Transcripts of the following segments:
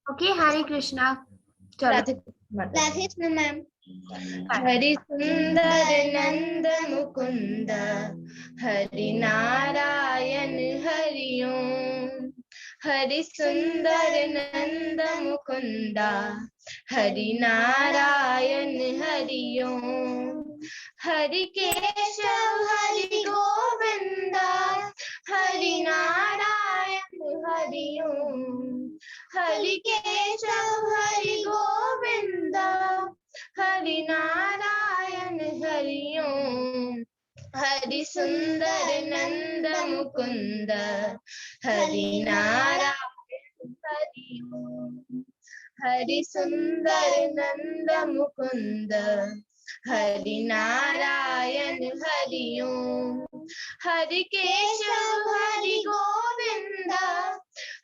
Okay, हरे कृष्णा। चलो, Radhe Krishna ma'am. Hari सुंदर नंद मुकुंद, हरि नारायण हरि ओम। हरि सुंदर नंद मुकुंद, हरि नारायण हरि ओम। हरि केशव हरि गोविंद, हरि नारायण हरि ओम। हरि केशव हरि गोविंद, हरि नारायण हरि ओम। हरि सुंदर नंद मुकुंद, हरि नारायण हरि ओम। हरि सुंदर नंद मुकुंद, हरि नारायण हरि ओम। हरि केशव हरि गोविंद,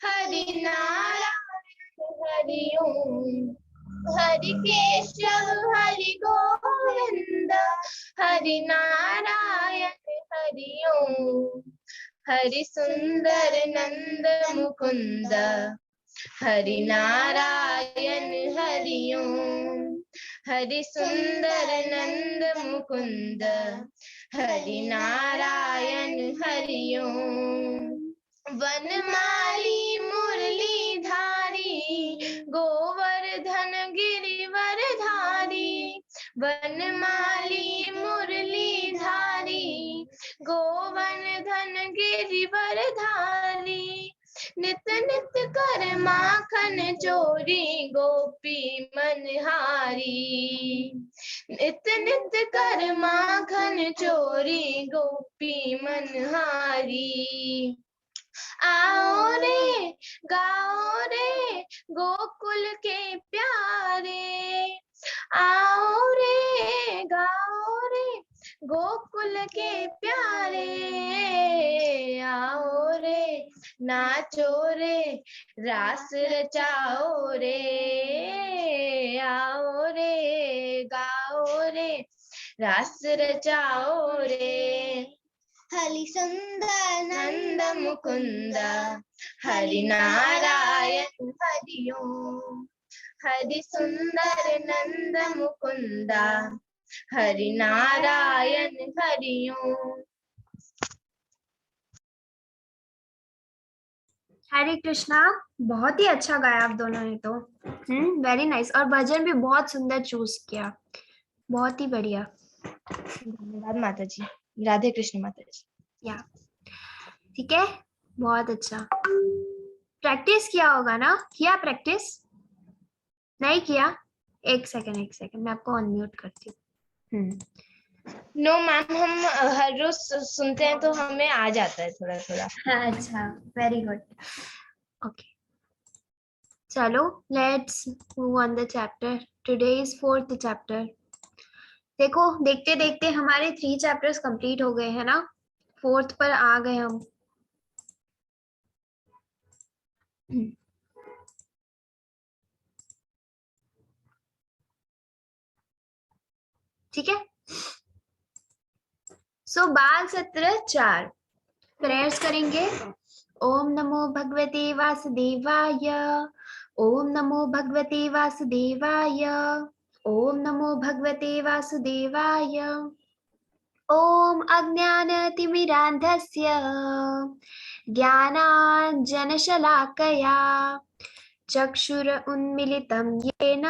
हरि नारायण हरि ओम। हरि केशव हरि गोविंद, हरि नारायण हरि ओम। हरि सुंदर नंद मुकुंद, हरि नारायण हरि ओम। हरि सुंदर नंद मुकुंद, हरि नारायण हरि ओम। वनमाली मुरलीधारी, गोवर्धन गिरिवरधारी। वनमाली मुरलीधारी, गोवर्धन गिरिवरधारी। नित नित कर माखन चोरी, गोपी मनहारी। नित नित कर माखन चोरी, गोपी मनहारी। आओ रे गाओ रे गोकुल के प्यारे, आओ रे गाओ रे गोकुल के प्यारे। आओ रे नाचो रे रास रचाओ रे। आओ रे गाओ रे रास रचाओ रे। हरि सुंदर नंद मुकुंद, हरि नारायण हरि ओम। हरि सुंदर नंद मुकुंद, हरि नारायण हरि ओम। हरे कृष्णा। बहुत ही अच्छा गाया आप दोनों ने तो। Very nice. और भजन भी बहुत सुंदर चूज किया, बहुत ही बढ़िया। धन्यवाद माता जी। राधे कृष्ण माता जी। या ठीक है, बहुत अच्छा। प्रैक्टिस किया होगा ना? किया प्रैक्टिस? नहीं किया? एक सेकंड, मैं आपको अनम्यूट करती हूँ। नो मैम, हम हर रोज सुनते हैं तो हमें आ जाता है थोड़ा थोड़ा। अच्छा, वेरी गुड। ओके, चलो let's move on the chapter. Today is 4th chapter. देखो, देखते देखते हमारे 3 चैप्टर्स कंप्लीट हो गए हैं ना, 4th पर आ गए हम। ठीक है। सो बाल सत्र 4 प्रेयर्स करेंगे। ओम नमो भगवते वासुदेवाय, ओम नमो भगवते वासुदेवाय, ओम नमो भगवते वासुदेवाय। ओम अज्ञानतिमिरान्धस्य ज्ञानाञ्जनशलाकया चक्षुर उन्मिलितं येन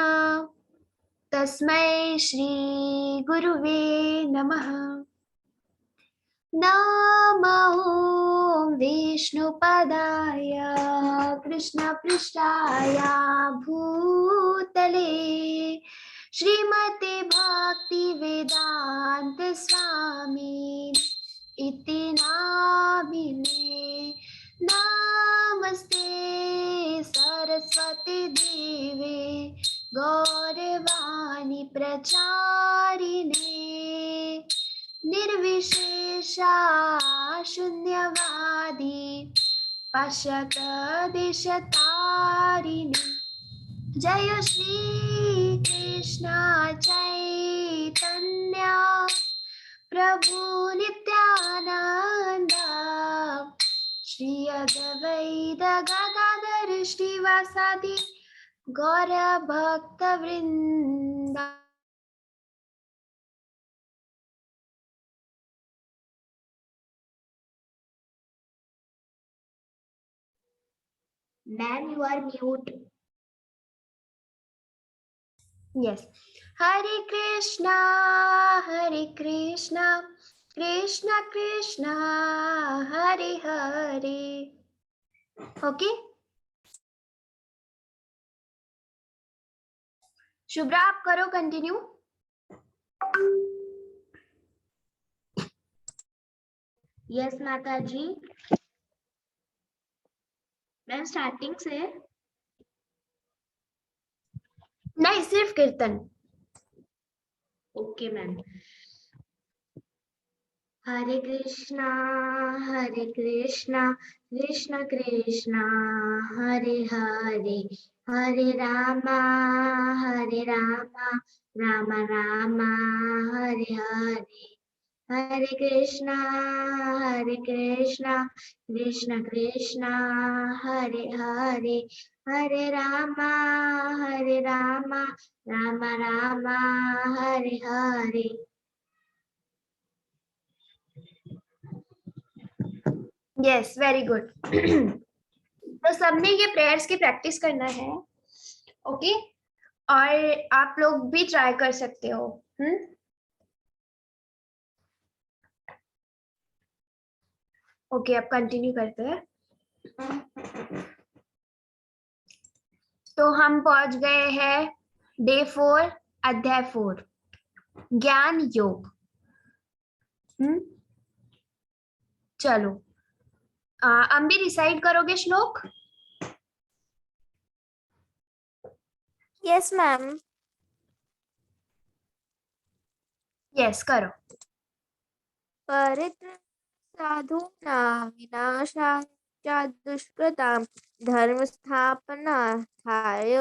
तस्मै श्री गुरुवे नमः। नमो विष्णुपदाय कृष्णपृष्ठाय भूतले श्रीमते भक्तिवेदान्त स्वामी इति नामिने। नमस्ते सरस्वती देवे गौरवाणी प्रचारिणे निर्विशेषा शून्यवादी पाश्चात्यदेशतारिणे। जय श्री कृष्ण चैतन्य प्रभु नित्यानंद, श्री अद्वैत गदाधर श्रीवासादि गौर भक्त वृंदा। Ma'am you are mute. Yes. Hare Krishna Krishna Krishna Hare Hare. Okay, Shubhra आप करो कंटिन्यू। यस माता जी। मैम स्टार्टिंग से। नहीं, सिर्फ kirtan. Okay ma'am. Hare Krishna Krishna Krishna Hare Hare, Hare Rama Ram Rama Hare Hare, Hare Krishna Krishna Krishna Hare Hare, Hare Rama Ram Rama Hare Hare. Yes, very good. तो सबने ये प्रेयर्स की प्रैक्टिस करना है। ओके, और आप लोग भी ट्राई कर सकते हो। ओके, अब कंटिन्यू करते हैं। तो हम पहुंच गए हैं डे 4, अध्याय 4, ज्ञान योग। चलो, अम्बी रिसाइड करोगे श्लोक? Yes ma'am. यस, करो। परित्र साधूनां विनाशाय च दुष्कृतां धर्म स्थापनार्थाय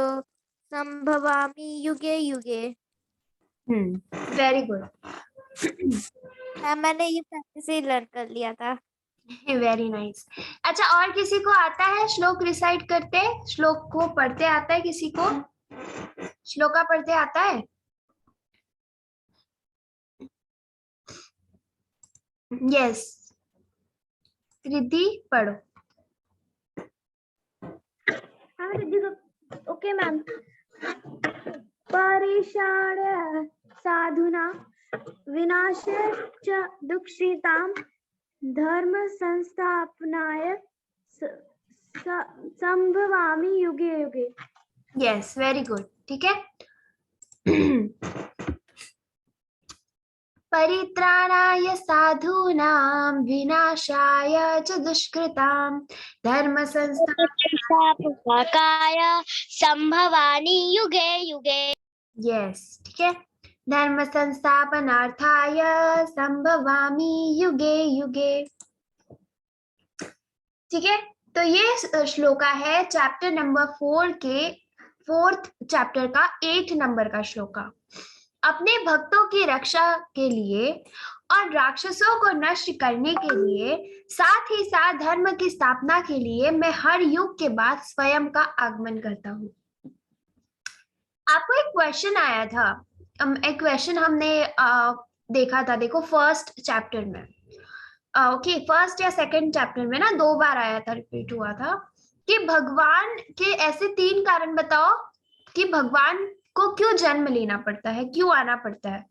संभवामि युगे युगे। Very good. मैम मैंने ये पहले से ही लर्न कर लिया था। Very nice. अच्छा, और किसी को आता है श्लोक रिसाइड करते? श्लोक को पढ़ते आता है किसी को? श्लोका पढ़ते आता है? यस, रिद्धि पढ़ो। Okay ma'am. परेशाण साधुना विनाशाय च दुष्कृतां धर्म संस्थापनाय संभवामि युगे युगे। Yes, very good. ठीक है। परित्राणाय साधूनां विनाशाय च दुष्कृतां धर्म संस्थापकाय संभवानि युगे युगे। यस, ठीक है। धर्म संस्थापनार्थाय संभवामि युगे युगे। ठीक है, तो ये श्लोका है चैप्टर नंबर 4 के 4th चैप्टर का 8 नंबर का श्लोका। अपने भक्तों की रक्षा के लिए और राक्षसों को नष्ट करने के लिए, साथ ही साथ धर्म की स्थापना के लिए मैं हर युग के बाद स्वयं का आगमन करता हूँ। आपको एक क्वेश्चन आया था, एक क्वेश्चन हमने देखा था, देखो फर्स्ट चैप्टर में। ओके, फर्स्ट या सेकंड चैप्टर में ना 2 बार आया था, रिपीट हुआ था कि भगवान के ऐसे 3 कारण बताओ कि भगवान को क्यों जन्म लेना पड़ता है, क्यों आना पड़ता है।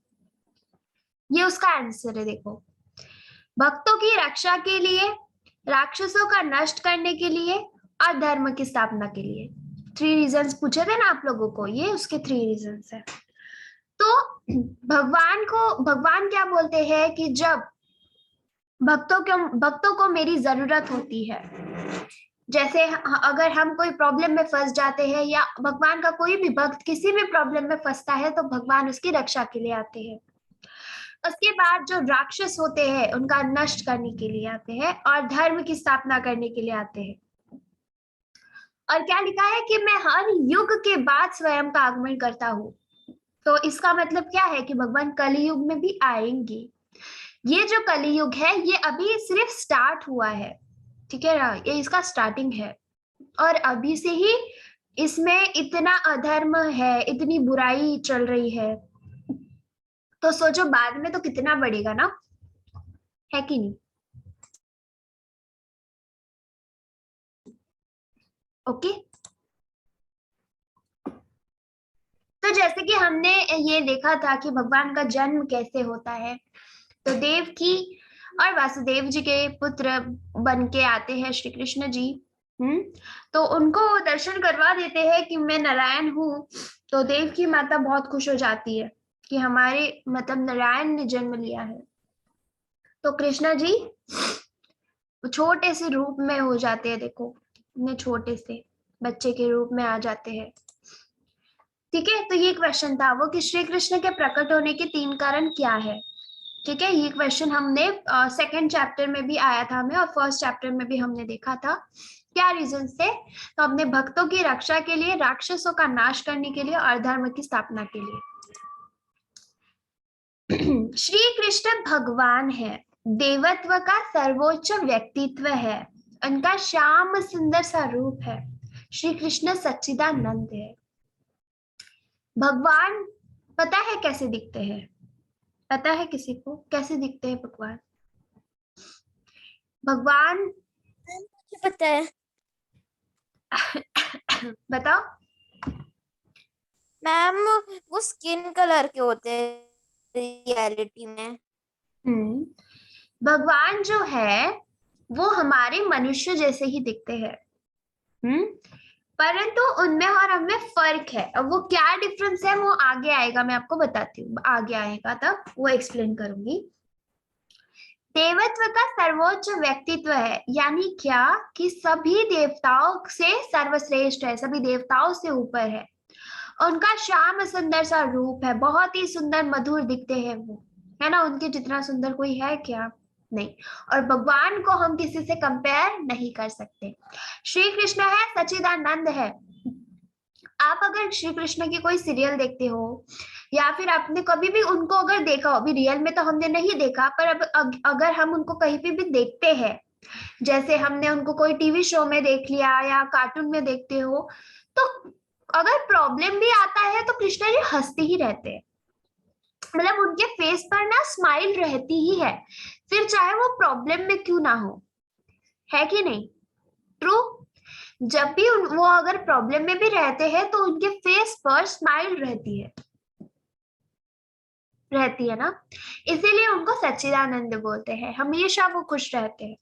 ये उसका आंसर है। देखो, भक्तों की रक्षा के लिए, राक्षसों का नष्ट करने के लिए और धर्म की स्थापना के लिए। 3 रीजंस पूछे थे ना आप लोगों को, ये उसके 3 रीजंस है। तो भगवान क्या बोलते हैं कि जब भक्तों को मेरी जरूरत होती है, जैसे अगर हम कोई प्रॉब्लम में फंस जाते हैं या भगवान का कोई भी भक्त किसी भी प्रॉब्लम में फंसता है तो भगवान उसकी रक्षा के लिए आते हैं। उसके बाद जो राक्षस होते हैं उनका नष्ट करने के लिए आते हैं और धर्म की स्थापना करने के लिए आते हैं। और क्या लिखा है कि मैं हर युग के बाद स्वयं का आगमन करता हूँ। तो इसका मतलब क्या है कि भगवान कलियुग में भी आएंगे। ये जो कलियुग है ये अभी सिर्फ स्टार्ट हुआ है, ठीक है ना, ये इसका स्टार्टिंग है और अभी से ही इसमें इतना अधर्म है, इतनी बुराई चल रही है, तो सोचो बाद में तो कितना बढ़ेगा ना, है कि नहीं? ओके, तो जैसे कि हमने ये देखा था कि भगवान का जन्म कैसे होता है, तो देवकी और वासुदेव जी के पुत्र बन के आते हैं श्री कृष्ण जी। तो उनको दर्शन करवा देते हैं कि मैं नारायण हूँ, तो देव की माता बहुत खुश हो जाती है कि हमारे मतलब नारायण ने जन्म लिया है। तो कृष्णा जी छोटे से रूप में हो जाते हैं, देखो इतने छोटे से बच्चे के रूप में आ जाते हैं। ठीक है, तो ये क्वेश्चन था वो कि श्री कृष्ण के प्रकट होने के 3 कारण क्या है। ठीक है, ये क्वेश्चन हमने सेकंड चैप्टर में भी आया था हमें, और फर्स्ट चैप्टर में भी हमने देखा था। क्या रीजन से? तो अपने भक्तों की रक्षा के लिए, राक्षसों का नाश करने के लिए और धर्म की स्थापना के लिए। श्री कृष्ण भगवान है, देवत्व का सर्वोच्च व्यक्तित्व है, उनका श्याम सुंदर सा रूप है। श्री कृष्ण सच्चिदानंद है। भगवान पता है कैसे दिखते हैं? पता है किसी को कैसे दिखते हैं भगवान? भगवान मुझे पता है बताओ। मैम, वो स्किन कलर के होते हैं रियलिटी में। भगवान जो है वो हमारे मनुष्य जैसे ही दिखते हैं, परंतु उनमें और हमें फर्क है। अब वो क्या डिफरेंस है वो आगे आएगा, मैं आपको बताती हूँ, आगे आएगा तब वो एक्सप्लेन करूंगी। देवत्व का सर्वोच्च व्यक्तित्व है, यानी क्या कि सभी देवताओं से सर्वश्रेष्ठ है, सभी देवताओं से ऊपर है। उनका श्याम सुंदर सा रूप है, बहुत ही सुंदर मधुर दिखते हैं वो, है ना? उनके जितना सुंदर कोई है क्या? नहीं। और भगवान को हम किसी से कंपेयर नहीं कर सकते। श्री कृष्ण है, सच्चिदानंद है। आप अगर श्री कृष्ण की कोई सीरियल देखते हो या फिर आपने कभी भी उनको अगर देखा हो, अभी रियल में तो हमने नहीं देखा, पर अब अगर हम उनको कहीं पे भी देखते हैं, जैसे हमने उनको कोई टीवी शो में देख लिया या कार्टून में देखते हो, तो अगर प्रॉब्लम भी आता है तो कृष्णा जी हंसते ही रहते हैं, मतलब उनके फेस पर ना स्माइल रहती ही है, फिर चाहे वो प्रॉब्लम में क्यों ना हो, है कि नहीं? ट्रू। जब भी वो अगर प्रॉब्लम में भी रहते हैं तो उनके फेस पर स्माइल रहती है ना, इसीलिए उनको सच्चिदानंद बोलते हैं, हमेशा वो खुश रहते हैं।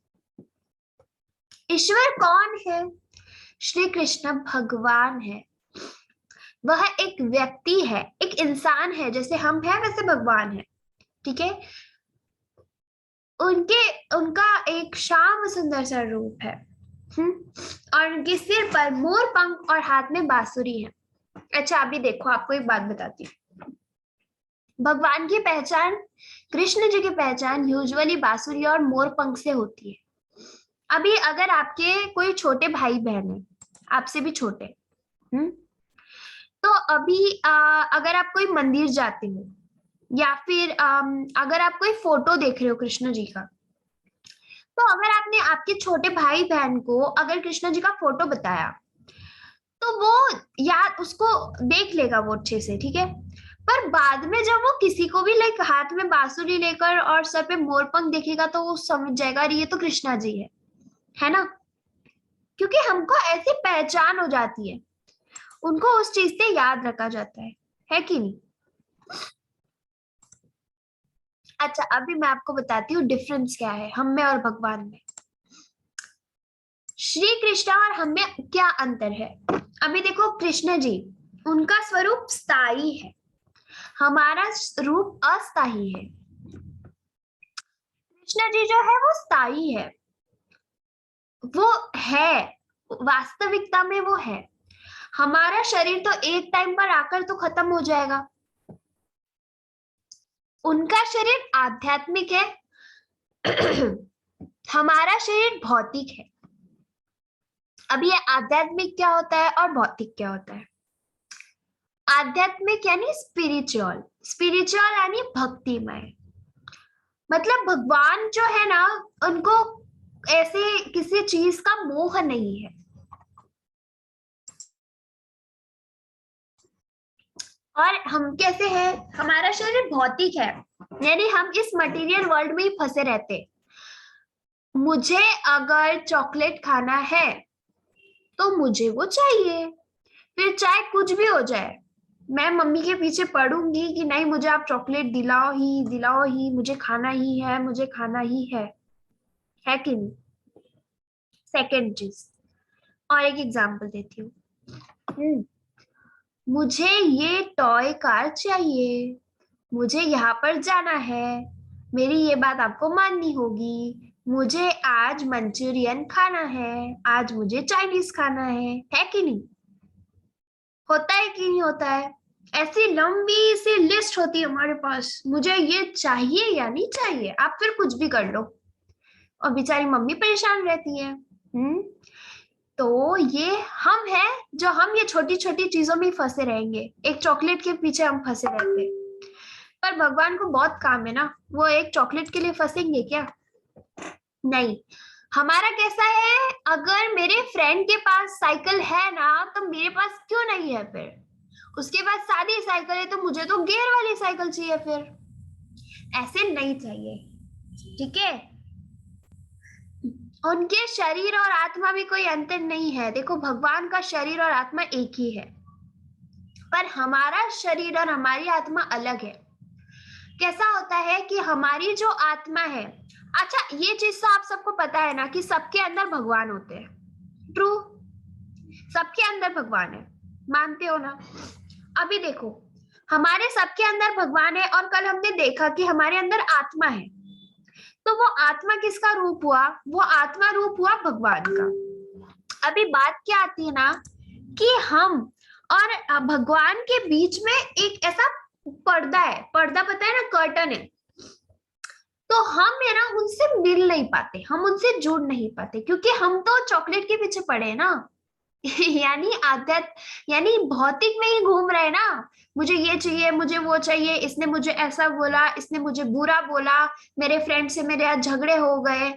ईश्वर कौन है? श्री कृष्ण भगवान है। वह एक व्यक्ति है, एक इंसान है, जैसे हम हैं वैसे भगवान है। ठीक है, उनका एक श्याम सुंदर सा रूप है, और उनके सिर पर मोर पंख और हाथ में बांसुरी है। अच्छा अभी देखो, आपको एक बात बताती हूँ। भगवान की पहचान, कृष्ण जी की पहचान यूजुअली बांसुरी और मोर पंख से होती है। अभी अगर आपके कोई छोटे भाई बहन है, आपसे भी छोटे, तो अभी अगर आप कोई मंदिर जाते हो या फिर अगर आप कोई फोटो देख रहे हो कृष्ण जी का, तो अगर आपने आपके छोटे भाई बहन को अगर कृष्ण जी का फोटो बताया तो वो याद उसको देख लेगा वो अच्छे से, ठीक है। पर बाद में जब वो किसी को भी लाइक हाथ में बांसुरी लेकर और सर पे मोरपंख देखेगा तो वो समझ जाएगा ये तो कृष्णा जी है ना, क्योंकि हमको ऐसी पहचान हो जाती है, उनको उस चीज से याद रखा जाता है कि नहीं? अच्छा अभी मैं आपको बताती हूँ डिफरेंस क्या है हम में और भगवान में। श्री कृष्ण और हम में क्या अंतर है? अभी देखो कृष्ण जी, उनका स्वरूप स्थायी है, हमारा रूप अस्थायी है। कृष्ण जी जो है वो स्थायी है, वो है, वास्तविकता में वो है। हमारा शरीर तो एक टाइम पर आकर तो खत्म हो जाएगा, उनका शरीर आध्यात्मिक है, हमारा शरीर भौतिक है। अब ये आध्यात्मिक क्या होता है और भौतिक क्या होता है? आध्यात्मिक यानी स्पिरिचुअल, स्पिरिचुअल यानी भक्तिमय। मतलब भगवान जो है ना, उनको ऐसे किसी चीज का मोह नहीं है, और हम कैसे हैं, हमारा शरीर भौतिक है, यानी हम इस मटेरियल वर्ल्ड में ही फंसे रहते। मुझे अगर चॉकलेट खाना है तो मुझे वो चाहिए, फिर चाहे कुछ भी हो जाए, मैं मम्मी के पीछे पड़ूंगी कि नहीं मुझे आप चॉकलेट दिलाओ ही, मुझे खाना ही है, मुझे खाना ही है कि नहीं। सेकेंड चीज, और एक एग्जांपल देती हूँ। मुझे ये टॉय कार चाहिए, मुझे यहाँ पर जाना है, मेरी ये बात आपको माननी होगी, मुझे आज मंचूरियन खाना है, आज मुझे चाइनीज खाना है कि नहीं। होता है कि नहीं होता है। ऐसी लंबी सी लिस्ट होती है हमारे पास, मुझे ये चाहिए या नहीं चाहिए, आप फिर कुछ भी कर लो, और बेचारी मम्मी परेशान रहती है। तो ये हम हैं जो हम ये छोटी छोटी चीजों में फंसे रहेंगे, एक चॉकलेट के पीछे हम फंसे रहते हैं। पर भगवान को बहुत काम है ना, वो एक चॉकलेट के लिए फंसेंगे क्या? नहीं। हमारा कैसा है, अगर मेरे फ्रेंड के पास साइकिल है ना तो मेरे पास क्यों नहीं है, फिर उसके पास सादी साइकिल है तो मुझे तो गियर वाली साइकिल चाहिए। फिर ऐसे नहीं चाहिए, ठीक है। उनके शरीर और आत्मा में कोई अंतर नहीं है। देखो भगवान का शरीर और आत्मा एक ही है, पर हमारा शरीर और हमारी आत्मा अलग है। कैसा होता है कि हमारी जो आत्मा है, अच्छा ये चीज तो आप सबको पता है ना कि सबके अंदर भगवान होते हैं। ट्रू, सबके अंदर भगवान है, मानते हो ना। अभी देखो हमारे सबके अंदर भगवान है, और कल हमने देखा कि हमारे अंदर आत्मा है, तो वो आत्मा किसका रूप हुआ? वो आत्मा रूप हुआ भगवान का। अभी बात क्या आती है ना कि हम और भगवान के बीच में एक ऐसा पर्दा है, पर्दा पता है ना, कर्टन है। तो हम है ना उनसे मिल नहीं पाते, हम उनसे जुड़ नहीं पाते, क्योंकि हम तो चॉकलेट के पीछे पड़े हैं ना। यानी आदत, यानी भौतिक में ही घूम रहे ना। मुझे ये चाहिए, मुझे वो चाहिए, इसने मुझे ऐसा बोला, इसने मुझे बुरा बोला, मेरे फ्रेंड से मेरे आज झगड़े हो गए,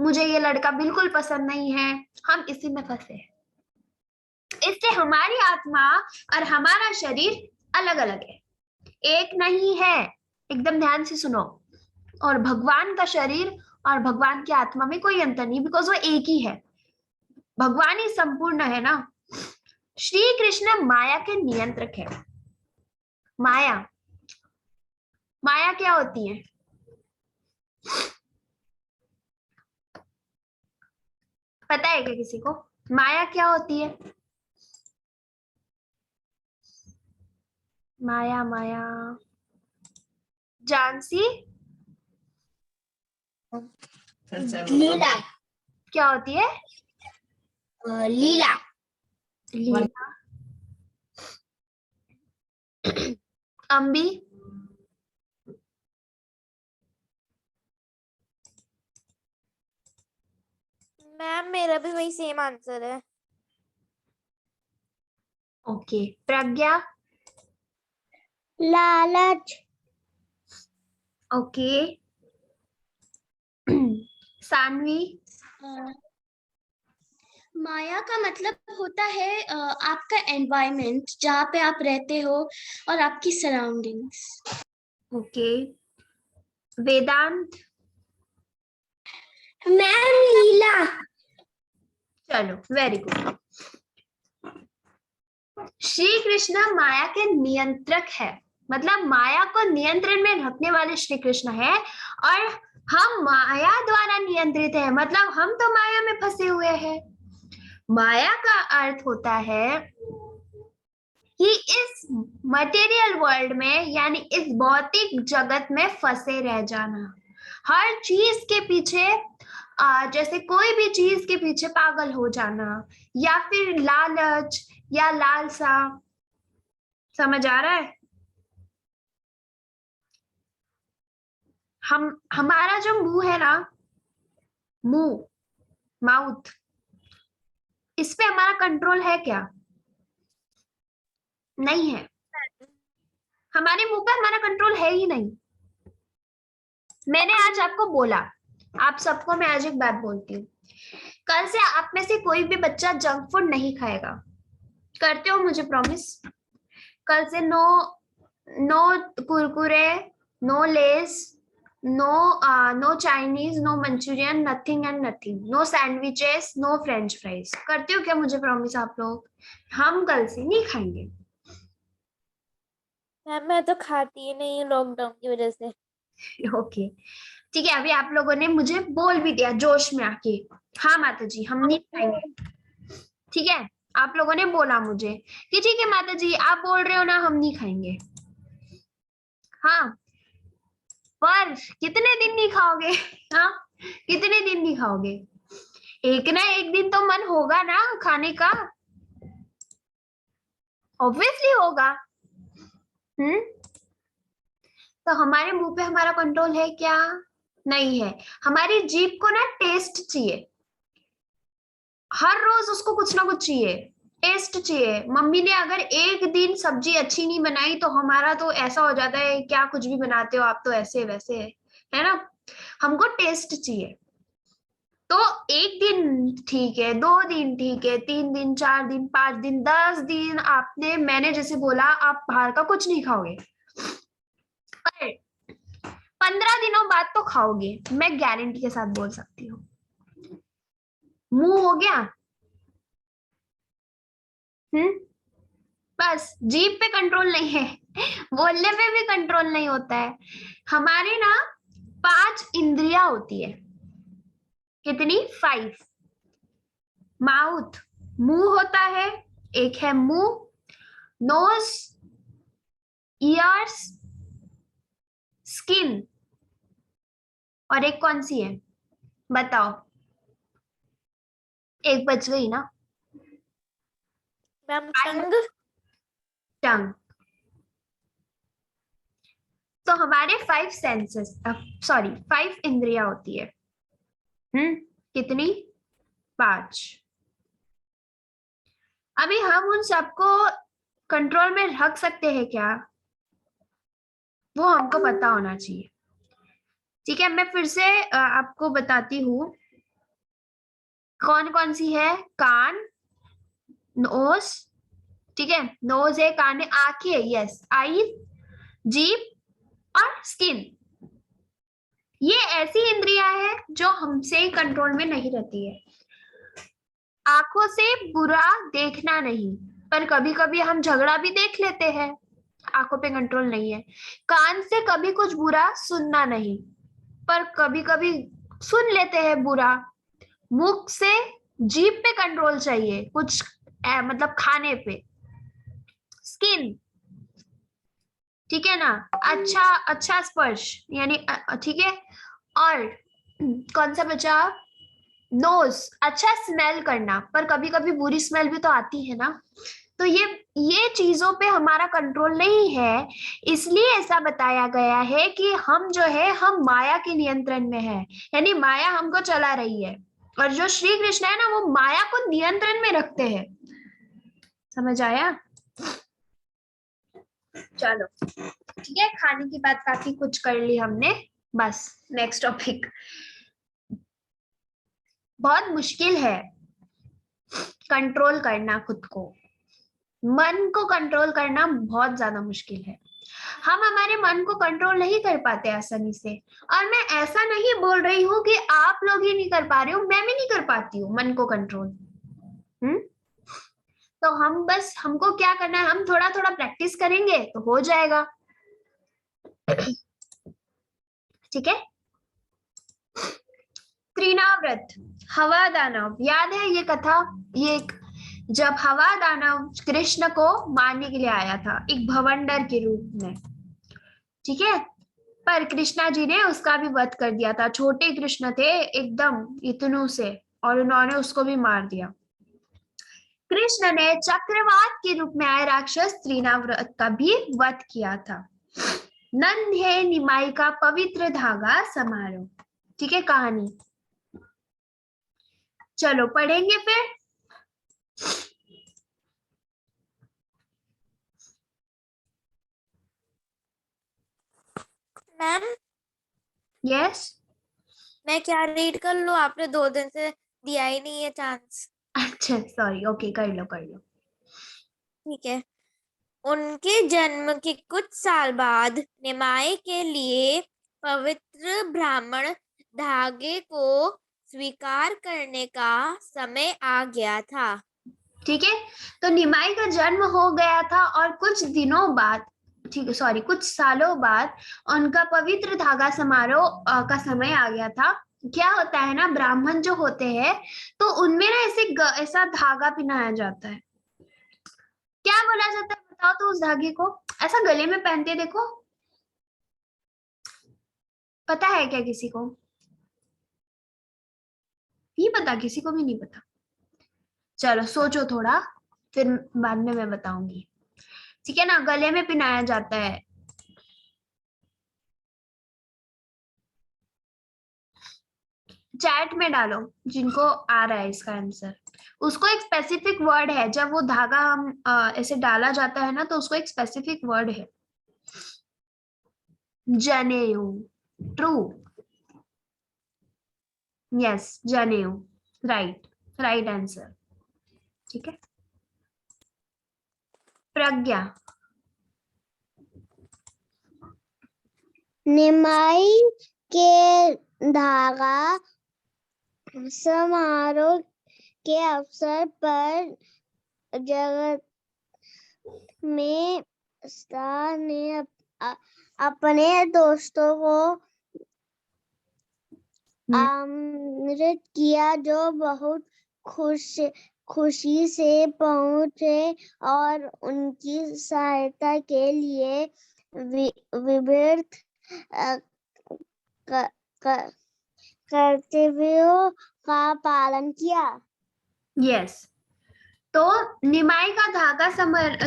मुझे ये लड़का बिल्कुल पसंद नहीं है, हम इसी में फंसे हैं। इससे हमारी आत्मा और हमारा शरीर अलग अलग है, एक नहीं है। एकदम ध्यान से सुनो। और भगवान का शरीर और भगवान की आत्मा में कोई अंतर नहीं, बिकॉज वो एक ही है। भगवान ही संपूर्ण है ना। श्री कृष्ण माया के नियंत्रक है। माया, माया क्या होती है? पता है क्या किसी को माया क्या होती है? माया, माया जानसी लीला। क्या होती है? लीला। लीला। अम्बी, मैम मेरा भी वही सेम आंसर है। ओके। प्रज्ञा, लालच। ओके। सानवी, माया का मतलब होता है आपका एनवायरनमेंट जहाँ पे आप रहते हो और आपकी सराउंडिंग्स। ओके। वेदांत, मैम लीला। चलो वेरी गुड। श्री कृष्ण माया के नियंत्रक है, मतलब माया को नियंत्रण में रखने वाले श्री कृष्ण है, और हम माया द्वारा नियंत्रित है, मतलब हम तो माया में फंसे हुए हैं। माया का अर्थ होता है कि इस मटेरियल वर्ल्ड में, यानी इस भौतिक जगत में फंसे रह जाना, हर चीज के पीछे, जैसे कोई भी चीज के पीछे पागल हो जाना, या फिर लालच या लालसा। समझ आ रहा है? हमारा जो मुंह है ना, मुंह, माउथ, इस पे हमारा कंट्रोल है क्या? नहीं है। हमारे मुंह पे हमारा कंट्रोल है ही नहीं। मैंने आज आपको बोला, आप सबको मैं आज एक बात बोलती हूँ, कल से आप में से कोई भी बच्चा जंक फूड नहीं खाएगा। करते हो मुझे प्रॉमिस? कल से no Kurkure, no Lay's, no Chinese, no Manchurian, nothing and nothing, no sandwiches, no French fries. करते हो क्या मुझे प्रॉमिस आप लोग? हम कल से नहीं खाएंगे। मैम मैं तो खाती ही नहीं हूँ लॉकडाउन की वजह से। ओके ठीक है, अभी आप लोगों ने मुझे बोल भी दिया जोश में आके, हाँ माता जी हम नहीं खाएंगे। ठीक है, आप लोगों ने बोला मुझे कि ठीक है माता जी आप बोल रहे हो ना, हम नहीं खाएंगे। हाँ, पर कितने दिन नहीं खाओगे? हाँ, कितने दिन नहीं खाओगे? एक ना एक दिन तो मन होगा ना खाने का, ऑब्वियसली होगा। तो हमारे मुंह पे हमारा कंट्रोल है क्या? नहीं है। हमारी जीभ को ना टेस्ट चाहिए, हर रोज उसको कुछ ना कुछ चाहिए, टेस्ट चाहिए। मम्मी ने अगर एक दिन सब्जी अच्छी नहीं बनाई तो हमारा तो ऐसा हो जाता है, क्या कुछ भी बनाते हो आप तो ऐसे वैसे, है ना? हमको टेस्ट चाहिए। तो एक दिन ठीक है, 2 दिन ठीक है, 3 दिन, 4 दिन, 5 दिन, 10 दिन, मैंने जैसे बोला आप बाहर का कुछ नहीं खाओगे, पर 15 दिनों बाद तो खाओगे, मैं गारंटी के साथ बोल सकती हूँ। मुंह हो गया। बस जीभ पे कंट्रोल नहीं है, बोलने पे भी कंट्रोल नहीं होता है। हमारे ना 5 इंद्रियां होती है। कितनी? 5। माउथ, मुंह होता है, एक है मुंह, नोज, ईयर्स, स्किन, और एक कौन सी है बताओ? एक बच गई ना, मैम टंग। टंग। तो हमारे 5 सेंसेस, सॉरी 5 इंद्रियां होती है। कितनी? 5। अभी हम उन सबको कंट्रोल में रख सकते हैं क्या? वो हमको पता होना चाहिए। ठीक है, मैं फिर से आपको बताती हूँ कौन कौन सी है। कान, नोज, ठीक है, नोज है, कान है, आंखें, यस आई, जीभ और स्किन। ये ऐसी इंद्रियां है जो हमसे कंट्रोल में नहीं रहती है। आंखों से बुरा देखना नहीं, पर कभी कभी हम झगड़ा भी देख लेते हैं, आंखों पे कंट्रोल नहीं है। कान से कभी कुछ बुरा सुनना नहीं, पर कभी कभी सुन लेते हैं बुरा। मुख से, जीभ पे कंट्रोल चाहिए कुछ मतलब खाने पे। स्किन, ठीक है ना, अच्छा अच्छा स्पर्श यानी ठीक है। और कौन सा बचा? नोज, अच्छा स्मेल करना, पर कभी कभी बुरी स्मेल भी तो आती है ना। तो ये चीजों पे हमारा कंट्रोल नहीं है, इसलिए ऐसा बताया गया है कि हम जो है हम माया के नियंत्रण में है, यानी माया हमको चला रही है। और जो श्री कृष्ण है ना वो माया को नियंत्रण में रखते हैं। समझ आया? चलो ठीक है, खाने की बात काफी कुछ कर ली हमने, बस नेक्स्ट टॉपिक। बहुत मुश्किल है कंट्रोल करना खुद को, मन को कंट्रोल करना बहुत ज्यादा मुश्किल है। हम हमारे मन को कंट्रोल नहीं कर पाते आसानी से। और मैं ऐसा नहीं बोल रही हूँ कि आप लोग ही नहीं कर पा रहे हो, मैं भी नहीं कर पाती हूँ मन को कंट्रोल। तो हम बस, हमको क्या करना है, हम थोड़ा थोड़ा प्रैक्टिस करेंगे तो हो जाएगा। ठीक है। त्रिनाव्रत, हवा दानव, याद है ये कथा? ये जब हवा दानव कृष्ण को मारने के लिए आया था एक भवंडर के रूप में, ठीक है, पर कृष्णा जी ने उसका भी वध कर दिया था। छोटे कृष्ण थे एकदम इतनों से, और उन्होंने उसको भी मार दिया। कृष्ण ने चक्रवात के रूप में आए राक्षस त्रिनाव्रत का भी वध किया था। नन्हे निमाई का पवित्र धागा समारोह, ठीक है कहानी। चलो पढ़ेंगे फिर। मैम यस, मैं क्या रीड कर लूं? आपने 2 दिन से दिया ही नहीं है चांस। अच्छा सॉरी, ओके कर लो कर लो। ठीक है। उनके जन्म के कुछ साल बाद निमाई के लिए पवित्र ब्राह्मण धागे को स्वीकार करने का समय आ गया था। ठीक है, तो निमाई का जन्म हो गया था और कुछ दिनों बाद, ठीक है सॉरी, कुछ सालों बाद उनका पवित्र धागा समारोह का समय आ गया था। क्या होता है ना, ब्राह्मण जो होते हैं तो उनमें ना ऐसा धागा पहनाया जाता है। क्या बोला जाता है बताओ तो उस धागे को? ऐसा गले में पहनते देखो, पता है क्या किसी को? नहीं पता, किसी को भी नहीं पता। चलो सोचो थोड़ा, फिर बाद में मैं बताऊंगी। ठीक है ना, गले में पहनाया जाता है। चैट में डालो जिनको आ रहा है इसका आंसर। उसको एक स्पेसिफिक वर्ड है, जब वो धागा हम ऐसे डाला जाता है ना तो उसको एक स्पेसिफिक वर्ड है। जनेऊ, ट्रू, यस जनेऊ, राइट, राइट आंसर। ठीक है, प्रज्ञा। निमाई के धागा समारोह के अवसर पर जगत में स्टार ने अपने दोस्तों को आमंत्रित किया, जो बहुत खुशी से पहुंचे और उनकी सहायता के लिए विभिन्न कर्तव्यों का पालन किया। यस, तो निमाई का धागा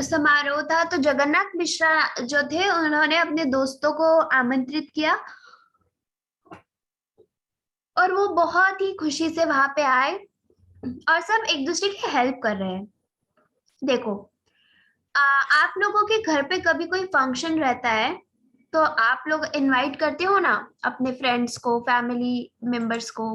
समारोह था, तो जगन्नाथ मिश्रा जो थे उन्होंने अपने दोस्तों को आमंत्रित किया और वो बहुत ही खुशी से वहां पे आए और सब एक दूसरे की हेल्प कर रहे हैं। देखो, आप लोगों के घर पे कभी कोई फंक्शन रहता है तो आप लोग इनवाइट करते हो ना अपने फ्रेंड्स को, फैमिली मेंबर्स को।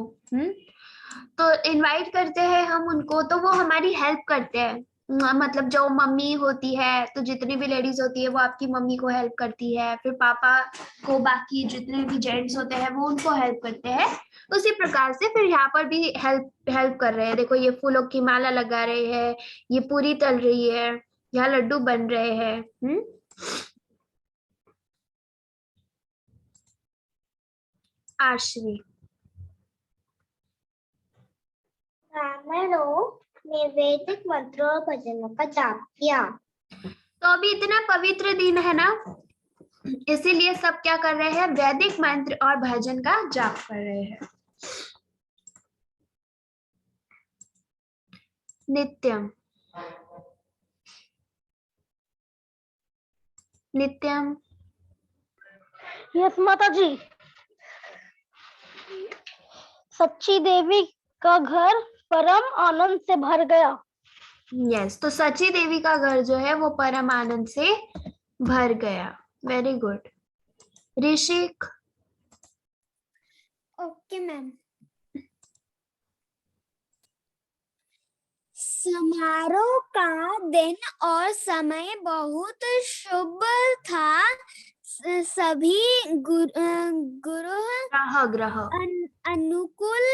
तो इनवाइट करते हैं हम उनको, तो वो हमारी हेल्प करते हैं। मतलब जो मम्मी होती है, तो जितनी भी लेडीज होती है वो आपकी मम्मी को हेल्प करती है, फिर पापा को, बाकी जितने भी जेंट्स होते हैं वो उनको हेल्प करते हैं। उसी प्रकार से फिर यहाँ पर भी हेल्प कर रहे हैं। देखो, ये फूलों की माला लगा रहे हैं, ये पूरी तल रही है, यहाँ लड्डू बन रहे हैं। आश्वी। ब्राह्मणों ने वैदिक मंत्रों और भजनों का जाप किया। तो अभी इतना पवित्र दिन है ना, इसीलिए सब क्या कर रहे हैं, वैदिक मंत्र और भजन का जाप कर रहे हैं। नित्यम। नित्यम। यस माता जी। सच्ची देवी का घर परम आनंद से भर गया। यस, तो सची देवी का घर जो है वो परम आनंद से भर गया। Very good. Rishik. Okay ma'am. समारोह का दिन और समय बहुत शुभ था। सभी गुरु ग्रह अनुकूल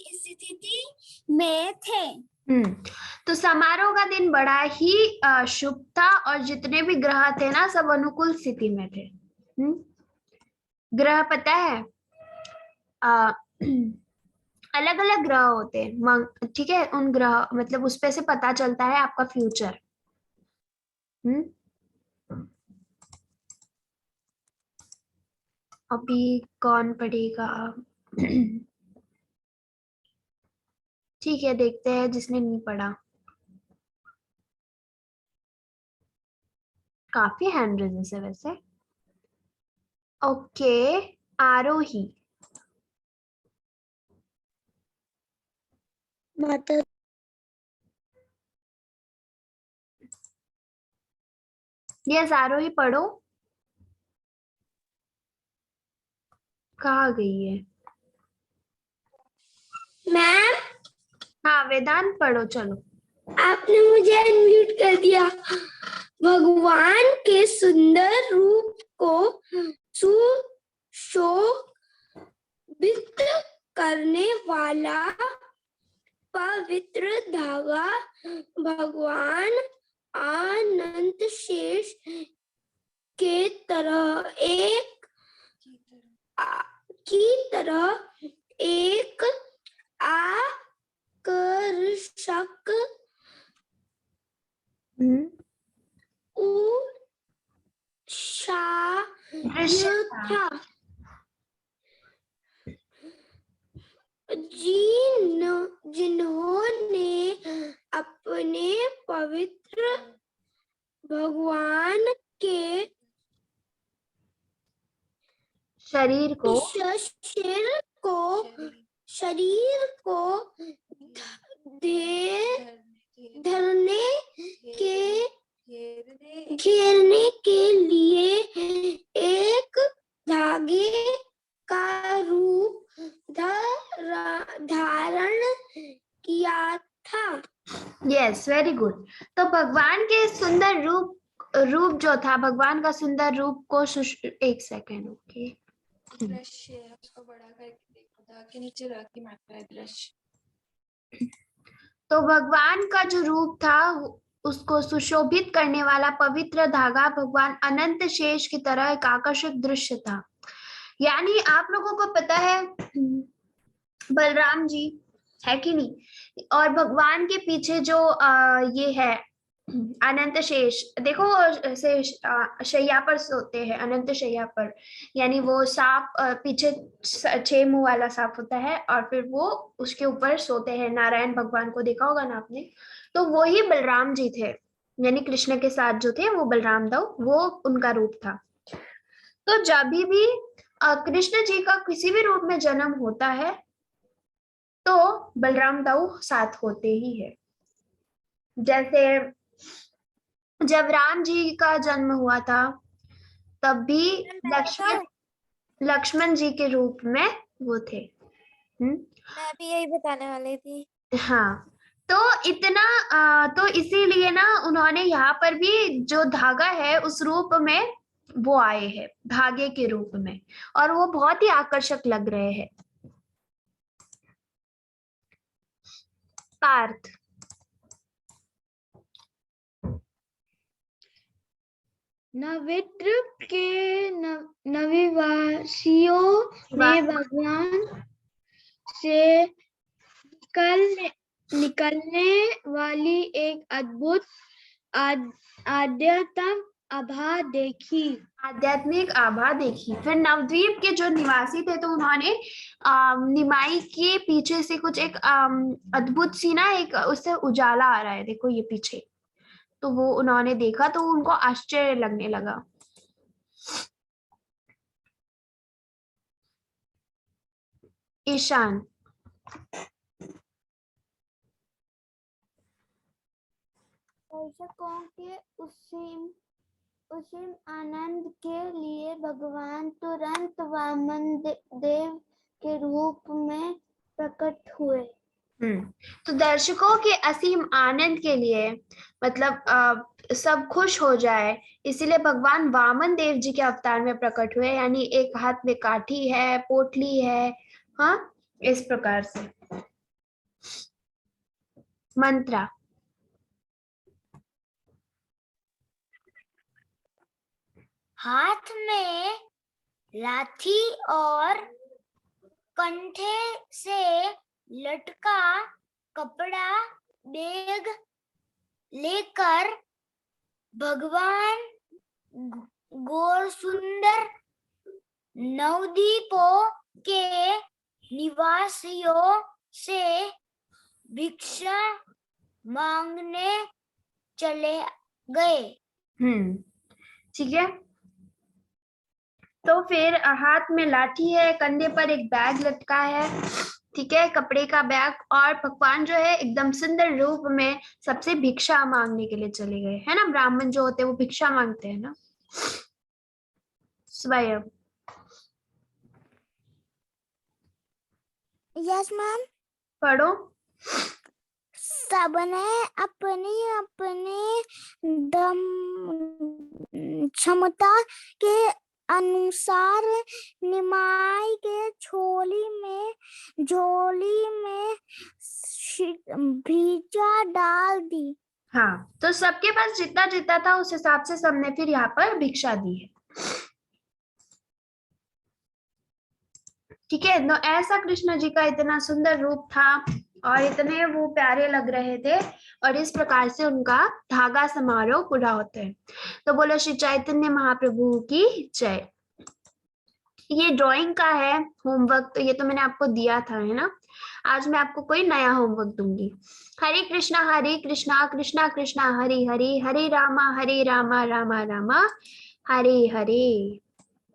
स्थिति में थे। तो समारोह का दिन बड़ा ही शुभ था और जितने भी ग्रह थे ना सब अनुकूल स्थिति में थे। ग्रह पता है, अलग अलग ग्रह होते हैं, ठीक है, उन ग्रह मतलब उस पे से पता चलता है आपका फ्यूचर। अभी कौन पढ़ेगा? ठीक है, देखते हैं जिसने नहीं पढ़ा। काफी हैंड रेजेस है वैसे। ओके, आरोही। माता यस आरोही पढ़ो। कहाँ गई है? मैम। हाँ वेदांत पढ़ो चलो। आपने मुझे अनम्यूट कर दिया। भगवान के सुंदर रूप को सुशोभित करने वाला पवित्र धागा भगवान अनंत शेष के तरह एक आकर्षक दृश्य था जिन्होंने अपने पवित्र भगवान के शरीर को घेरने के लिए एक धागे का रूप धारण किया था। Yes, very good. तो भगवान के सुंदर रूप जो था, भगवान का सुंदर रूप को एक सेकेंड, ओके। दृश्य है, उसको बड़ा करके देखो, दा के नीचे रा की मात्रा है दृश्य। तो भगवान का जो रूप था उसको सुशोभित करने वाला पवित्र धागा भगवान अनंत शेष की तरह एक आकर्षक दृश्य था। यानी आप लोगों को पता है बलराम जी है कि नहीं, और भगवान के पीछे जो ये है अनंत शेष, देखो शैया पर सोते हैं, अनंत शैया पर, यानी वो सांप पीछे 6 मुंह वाला सांप होता है और फिर वो उसके ऊपर सोते हैं। नारायण भगवान को देखा होगा ना आपने, तो वो ही बलराम जी थे, यानी कृष्ण के साथ जो थे वो बलराम दाऊ, वो उनका रूप था। तो जब भी कृष्ण जी का किसी भी रूप में जन्म होता है तो बलराम दाऊ साथ होते ही है। जैसे जब राम जी का जन्म हुआ था तब भी लक्ष्मण जी के रूप में वो थे। मैं भी यही बताने वाली थी। हाँ, तो इतना तो इसीलिए ना उन्होंने यहाँ पर भी जो धागा है उस रूप में वो आए हैं, धागे के रूप में, और वो बहुत ही आकर्षक लग रहे हैं। पार्थ, नवद्वीप के नवीवासियों ने भगवान से निकलने वाली एक अद्भुत आध्यात्मिक आभा देखी। फिर नवद्वीप के जो निवासी थे तो उन्होंने निमाई के पीछे से कुछ एक अद्भुत सी ना एक उससे उजाला आ रहा है, देखो ये पीछे, तो वो उन्होंने देखा तो उनको आश्चर्य लगने लगा। ईशान, दर्शकों के उसीम आनंद के लिए भगवान तुरंत वामन देव के रूप में प्रकट हुए। तो दर्शकों के असीम आनंद के लिए, मतलब सब खुश हो जाए, इसीलिए भगवान वामन देव जी के अवतार में प्रकट हुए, यानी एक हाथ में काठी है, पोटली है, हाँ, इस प्रकार से। मंत्रा, हाथ में लाठी और कंधे से लटका कपड़ा बैग लेकर भगवान गौर सुंदर नवद्वीपों के निवासियों से भिक्षा मांगने चले गए। ठीक है। तो फिर हाथ में लाठी है, कंधे पर एक बैग लटका है, ठीक है, कपड़े का बैग, और भगवान जो है एकदम सुंदर रूप में सबसे भिक्षा मांगने के लिए चले गए, है ना। ब्राह्मण जो होते हैं वो भिक्षा मांगते हैं ना। स्वयं, यस मैम। पढ़ो। सबने अपनी अपनी दम क्षमता के अनुसार निमाई के झोली में भिक्षा डाल दी। हाँ, तो सबके पास जितना जितना था उस हिसाब से सबने फिर यहाँ पर भिक्षा दी है। ठीक है, तो ऐसा कृष्ण जी का इतना सुंदर रूप था और इतने वो प्यारे लग रहे थे और इस प्रकार से उनका धागा समारोह पूरा होता है। तो बोलो श्री चैतन्य महाप्रभु की जय। ये ड्राइंग का है होमवर्क, तो ये तो मैंने आपको दिया था, है ना। आज मैं आपको कोई नया होमवर्क दूंगी। हरे कृष्णा कृष्णा कृष्णा हरे हरे, हरे रामा रामा रामा हरे हरे।